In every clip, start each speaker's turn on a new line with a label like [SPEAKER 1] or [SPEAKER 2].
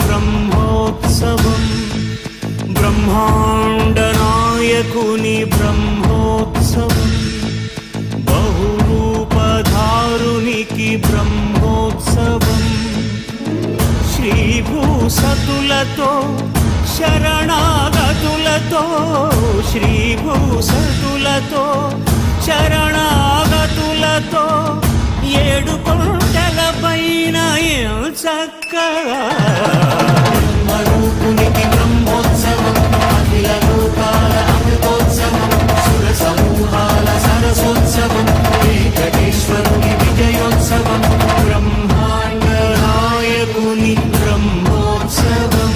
[SPEAKER 1] బ్రహ్మోత్సవం, బ్రహ్మాండ నాయకుని బ్రహ్మోత్సవం, బహురూపధారునికి బ్రహ్మోత్సవం, శ్రీభూసతులతో శరణాగతులతో, శ్రీభూసతులతో శరణాగతులతో, ఏడు కొండల పైన చక్కగా బ్రహ్మరూపునికి బ్రహ్మోత్సవం, అఖిల లోకాల అమృతోత్సవం, సుర సమూహాల సరసోత్సవం, వెంకటేశ్వరుని విజయోత్సవం, బ్రహ్మాండ నాయకుని బ్రహ్మోత్సవం,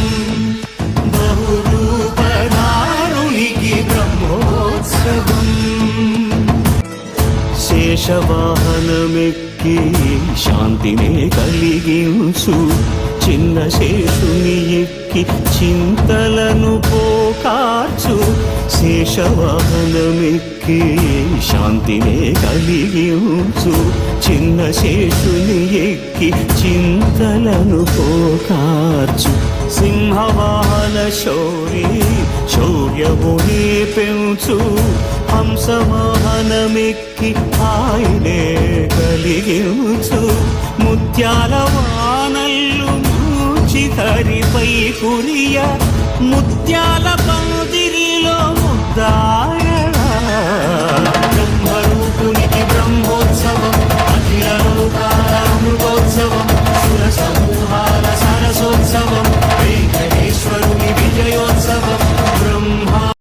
[SPEAKER 1] బహురూపధారునికి బ్రహ్మోత్సవం. శేషవాహనమెక్కి శాంతినే కలిగించు, చిన్న శేషుని ఎక్కి చింతలను పోకార్చు, శేషవాహనమెక్కి శాంతినే కలిగించు, చిన్న శేషుని ఎక్కి చింతలను పోకార్చు, సింహవాహన శౌర్య శౌర్యమునే పెంచు, హంసవాహనమెక్కి ఆయనే కలిగించు, ముత్యాల వానల్లు మూచి హరిపై కురియ, ముత్యాల